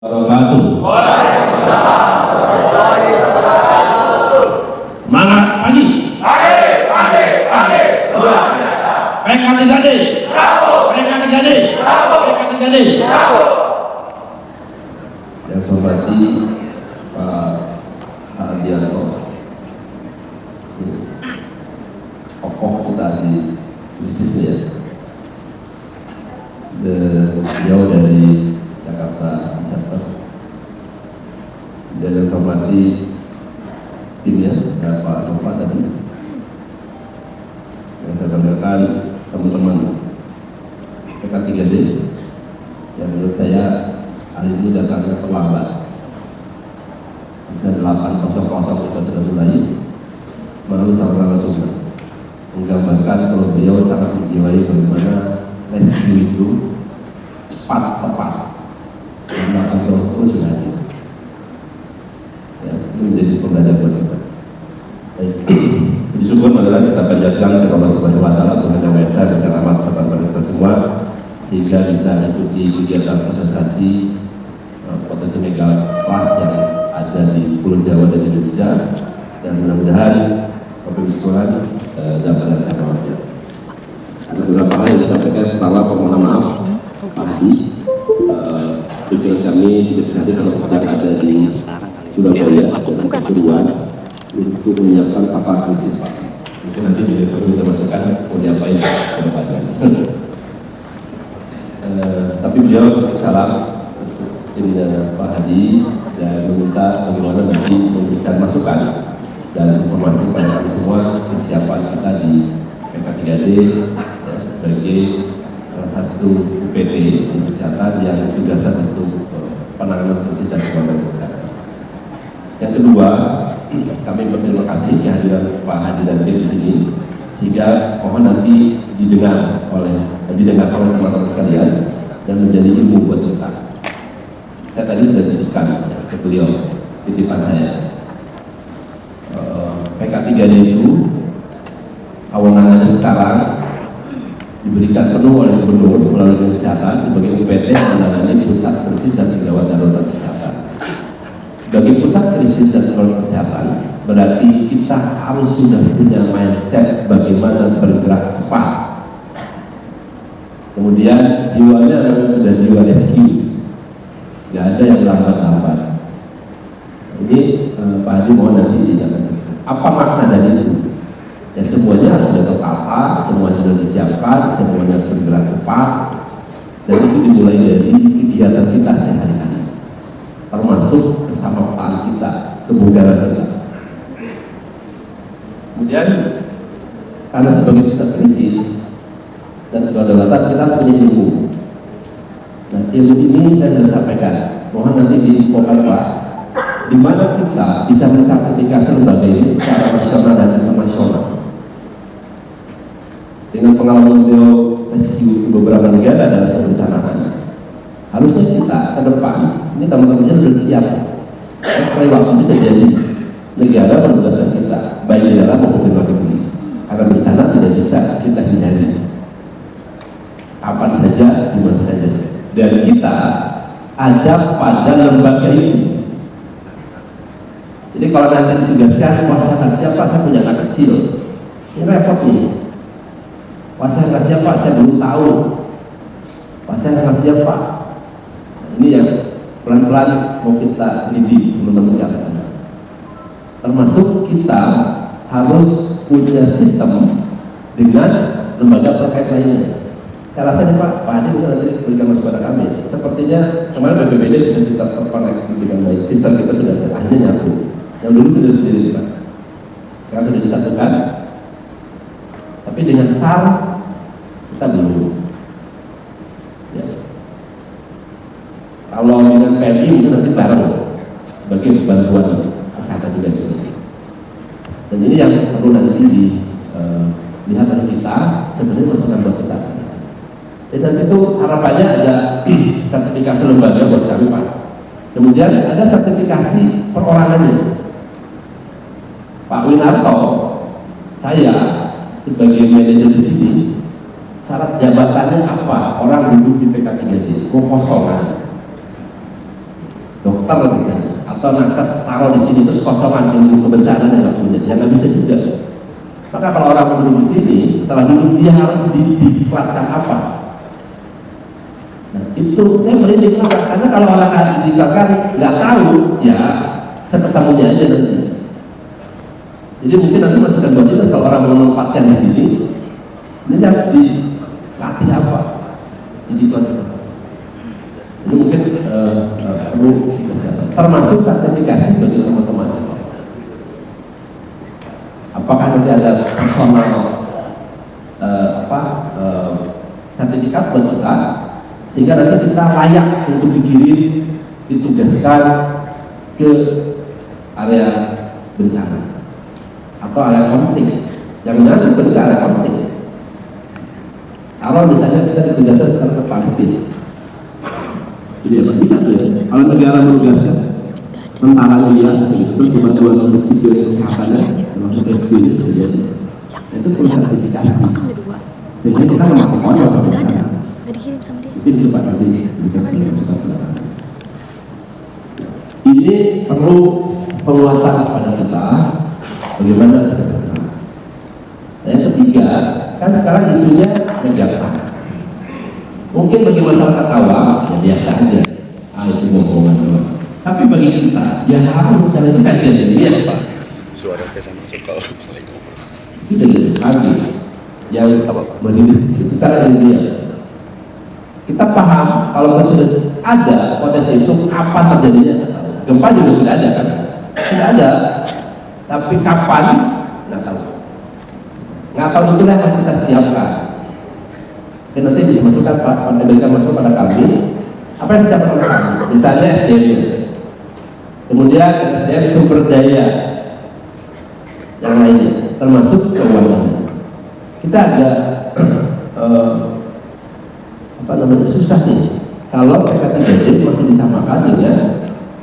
Wabarakatuh. Waalaikumsalam warahmatullahi wabarakatuh. Semangat pagi. Pagi, luar biasa. PK3D. Bravo. PK3D. Bravo. PK3D. Bravo. Yang saya hormati Pak Hardianto, tokoh kita di bisnisnya. Beliau dari Jakarta Disaster. Dan yang saya hormati timnya, dan Pak Nova tadi. Yang saya sampaikan teman-teman PK3D yang menurut saya hari ini datangnya terlambat. Jam 8.00 kita sudah mulai melalui saluran sumber, menggambarkan kalau beliau sangat menjiwai bagaimana rescue itu cepat, tepat, dan 8 terus sudah ada. Ya, itu menjadi pembelajaran buat kita. Jadi syukur adalah kita panjatkan kepada Allah Subhanahu wa Ta'ala, Tuhan Yang Maha Esa, dan rahmat serta berkat kita semua, sehingga bisa mengikuti kegiatan sosialisasi potensi mega kelas yang ada di Pulau Jawa dan Indonesia, dan mudah-mudahan Bapak Ibu sekalian dapat saya jawabnya. Ada beberapa hal yang disampaikan. Pertama, permohonan maaf Pak Hadi, pikiran kami destinasi kalau sedang ada di Surabaya dan Pasuruan untuk menyiapkan kapal krisis Pak. Mungkin nanti direktur bisa masukkan mau diapain ke depannya. Tapi beliau salam ini dan Pak Hadi dan meminta bagaimana nanti memberikan masukan dan informasi kepada kami semua kesiapan kita di PK3D ya, sebagai salah satu UPT kesehatan yang tugasnya untuk penanganan krisis dan penanganan kesehatan. Yang kedua, kami berterima kasih kehadiran Pak Hadi dan tim di sini, sehingga mohon nanti didengar oleh teman-teman sekalian dan menjadi ilmu buat kita. Saya tadi sudah bisikan ke beliau titipan saya. PK3D itu kewenangannya sekarang diberikan penuh oleh Gubernur melalui Kesehatan sebagai UPT yang menangani pusat krisis dan gawat darurat kesehatan. Sebagai pusat krisis dan gawat kesehatan, berarti kita harus sudah punya mindset bagaimana bergerak cepat. Kemudian jiwanya sudah jiwa rescue, nggak ada yang lambat-lambat. Ini Pak Hadi mohon nanti dijalankan. Apa makna dari itu? Ya semuanya harus sudah tertata, semuanya sudah disiapkan, semuanya harus bergerak cepat, dan itu dimulai dari kegiatan kita sehari-hari, termasuk kesamaan kita, kebugaran kita. Kemudian karena sebagai pusat krisis dan kedaulatan kita harus punya ilmu. Nah, ilmu ini saya sudah sampaikan. Mohon nanti diinfokan Pak, di mana kita bisa mensertifikasi lembaga ini secara nasional dan internasional. Dengan pengalaman beliau rescue beberapa negara dalam perencanaan, harusnya kita ke depan ini teman-temannya sudah siap. Sekali waktu bisa jadi negara penugasan kita, baik di dalam maupun di luar negeri. Karena bencana tidak bisa kita hindari. Kapan saja, di mana saja. Dan kita ada pada lembaga ini. Jadi kalau nanti ditugaskan, wah saya nggak siap Pak, saya punya anak kecil. Ini repot nih. Wah saya nggak siap Pak, saya belum tahu. Wah saya nggak siap Pak. Ini yang pelan-pelan mau kita didik teman-teman di atas sana. Termasuk kita harus punya sistem dengan lembaga terkait lainnya. Saya rasa nih Pak Hadi juga nanti berikan masukan kepada kami. Sepertinya kemarin BPBD sudah kita terkonek dengan baik, sistem kita sudah akhirnya nyatu. Yang dulu sudah sendiri Pak, sekarang sudah disatukan. Tapi dengan SAR kita belum. Ya. Kalau dengan PMI mungkin nanti bareng sebagai bantuan kesehatan juga di sini. Dan ini yang perlu nanti dilihat oleh kita sebenarnya masukan buat kita. Dan nanti itu harapannya ada sertifikasi lembaga buat kami Pak. Kemudian ada sertifikasi perorangannya. Pak Winarto, saya sebagai manajer di sini, syarat jabatannya apa? Orang duduk di PK3D, kosongan. dokter misalnya, atau nakes taruh di sini terus kosongan ilmu kebencanaan yang nggak punya, ya nggak bisa juga. Maka kalau orang duduk di sini, setelah duduk dia harus didiklatkan apa? Nah, itu saya merinding juga, karena kalau orang didiklatkan nggak tahu, ya seketemunya aja nanti. Jadi mungkin nanti masukan buat kita kalau orang menempatkan di sini, ini harus dilatih apa? Didiklatkan. Jadi mungkin perlu termasuk sertifikasi bagi teman-teman. Apakah nanti ada personal sertifikat buat kita, sehingga nanti kita layak untuk dikirim, ditugaskan ke area bencana atau area konflik. Jangan-jangan itu juga area konflik. Kalau misalnya kita ditugaskan sekarang ke Palestina, jadi bisa tuh ya. Kalau negara menugaskan tentara dia, terus bantuan untuk sipil kesehatannya, termasuk SPI itu perlu sertifikasi. Sehingga kita nggak mau modal. Nggak dikirim sama dia. Itu Pak nanti. Ini perlu penguatan kepada kita. Bagaimana kesehatan. Yang ketiga, kan sekarang isunya megapan. Mungkin bagi masyarakat awam ya biasa aja, itu ngomongan doang. Tapi bagi kita, ya harus secara itu kajian ilmiah Pak. Suara kesan masuk kalau Itu dari kami yang mendidik secara ilmiah. Kita paham kalau sudah ada potensi itu kapan terjadinya. Gempa juga sudah ada kan? Sudah ada. Tapi kapan? Nggak tahu. Nggak tahu itulah yang harus kita siapkan. Dan nanti bisa masukkan Pak, berikan masuk pada kami. Apa yang bisa oleh kami? Misalnya SDM. Kemudian SDM sumber daya yang lainnya, termasuk keuangan. Kita agak susah nih. Kalau PK3D masih disamakan dengan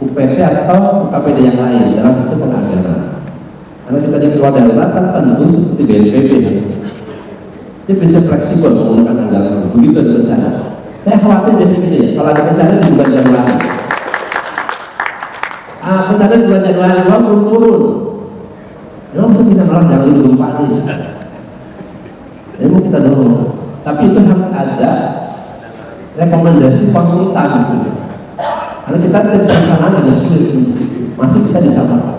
UPT atau UKPD yang lain dalam sistem penganggaran. Karena kita di keluar daerah kan tentu seperti BNPB. Dia bisa fleksibel menggunakan anggaran begitu ada bencana. Saya khawatir biasanya ya, kalau ada bencana di bulan Januari. Bencana di bulan Januari belum turun. Memang bisa kita malah jangan dulu gempa ini. Memang kita dulu. Tapi itu harus ada rekomendasi konsultan gitu. Karena kita tidak sana ada sulit masih kita disamakan.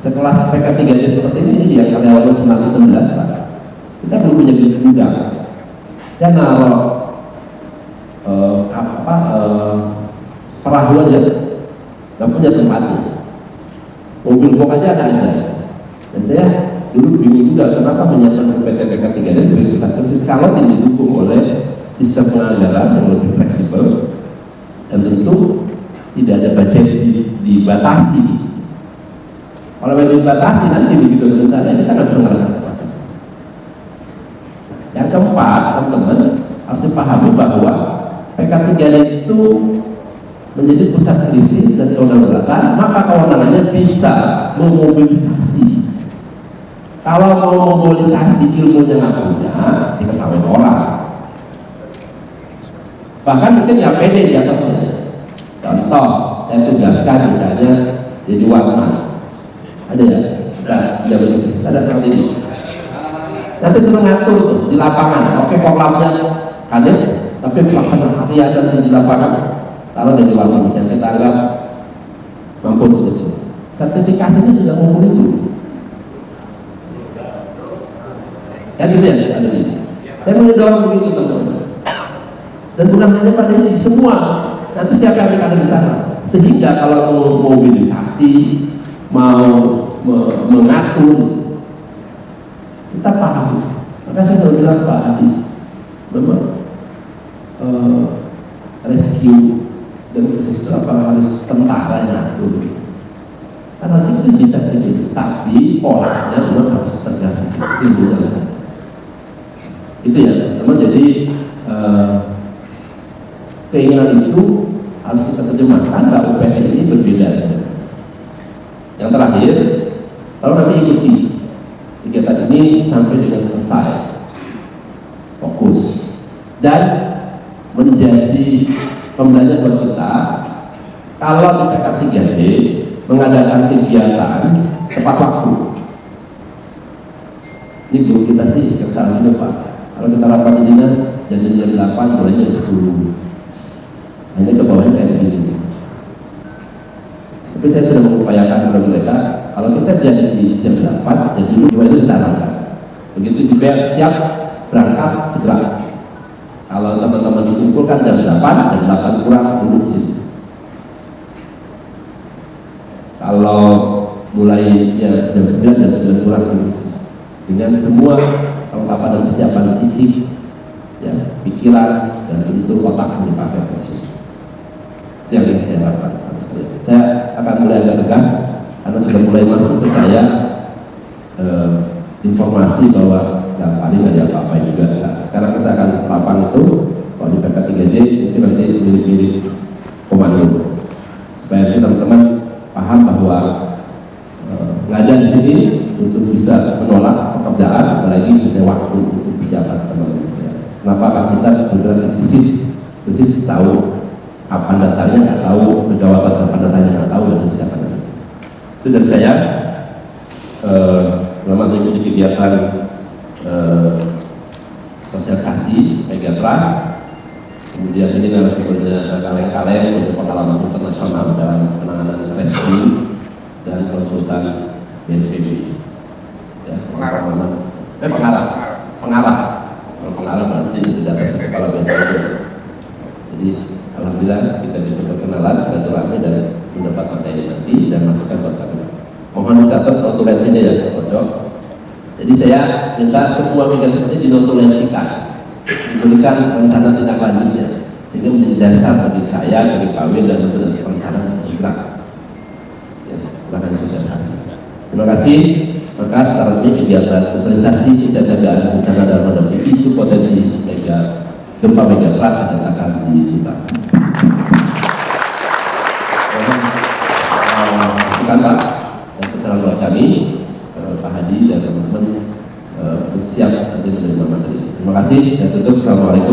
Sekelas PK3D seperti ini ya karyawan 19 Pak. Kita belum punya gudang. Saya naruh perahu aja, nggak punya tempatnya. Mobil box aja ada. Dan saya dulu bingung juga kenapa menyiapkan PT PK3D sebagai pusat krisis kalau didukung oleh sistem penganggaran yang lebih fleksibel dan tentu tidak ada budget dibatasi. Kalau budget dibatasi nanti begitu bencana kita nggak bisa melakukan. Yang keempat, teman-teman harus dipahami bahwa PK3D itu menjadi pusat krisis dan kedaruratan, maka kewenangannya bisa memobilisasi. Kalau mau memobilisasi ilmunya nggak punya, diketahui orang. Bahkan mungkin nggak pede jatuhnya. Contoh, saya tugaskan misalnya jadi warna. Ada ya? Ada begitu. Ada seperti ini. Nanti sudah ngatur tuh, di lapangan. Oke, koklamnya kader, tapi pelaksanaan kegiatan di lapangan taruh dari warna misalnya kita anggap mampu untuk itu. Sertifikasinya sudah mumpuni dulu. Ya gitu ya, ada ini. Saya mendorong begitu teman-teman. Dan bukan hanya pada ini, semua. Nanti siapa yang ada di sana? Sehingga kalau mau mobilisasi, mau mengatur, kita paham. Maka saya selalu bilang Pak Hadi, memang rescue dan krisis itu apa harus tentara yang ngatur. Kan harus itu bisa sendiri, tapi polanya memang harus tergantung sistem. Itu ya, memang jadi keinginan itu harus kita terjemahkan bahwa UPN ini berbeda. Yang terakhir, kalau nanti ikuti kegiatan ini sampai dengan selesai, fokus dan menjadi pembelajaran buat kita kalau di PK3D mengadakan kegiatan tepat waktu. Ini guru kita sih kesalahan itu Pak. Kalau kita rapat di dinas jadi jam 8 mulai jam 10. Hanya ke bawahnya kayak begini. Tapi saya sudah mengupayakan kepada mereka, kalau kita janji jam 8, jadi dulu itu ditanamkan. Begitu dibayar siap berangkat segera. Kalau teman-teman dikumpulkan jam 8, jam 8 kurang duduk di situ. Kalau mulai ya, jam 9, jam 9 kurang duduk di situ. Dengan semua kelengkapan dan kesiapan fisik, ya, pikiran dan tentu otak yang dipakai proses. Yang ingin saya harapkan. Saya akan mulai agak tegas karena sudah mulai masuk ke saya informasi bahwa ya, paling ada apa-apa juga. Nah, sekarang kita akan lapang itu kalau di PK3D itu nanti milik komando supaya teman-teman paham bahwa ngajar di sini untuk bisa menolak pekerjaan apalagi punya waktu untuk persiapan teman-teman. Kenapa kita bergerak persis tahu kapan datanya nggak tahu, kejawaban kapan datanya nggak tahu dan siapa nanti. Itu dari saya. Selamat mengikuti kegiatan sosialisasi Megatrust. Kemudian ini narasumbernya kaleng-kaleng untuk pengalaman internasional dalam penanganan rescue dan konsultan BNPB. Ya, pengarah berarti tidak kepala BNPB. Jadi alhamdulillah kita bisa berkenalan silaturahmi dan mendapat materi nanti dan masukan buat kami. Mohon dicatat notulensinya ya, Pojok. Jadi saya minta semua megatrust ini dinotulensikan, diberikan rencana tindak lanjutnya, sehingga menjadi dasar bagi saya, bagi Pak Win dan untuk perencanaan segera. Ya, silakan sosialisasi. Terima kasih. Maka secara resmi kegiatan sosialisasi kesiapsiagaan bencana dalam menghadapi isu potensi gempa megatrust akan dibuka. Silakan Pak. Pencerahan buat kami, Pak Hadi dan teman-teman siap nanti menerima materi. Terima kasih. Saya tutup. Assalamualaikum.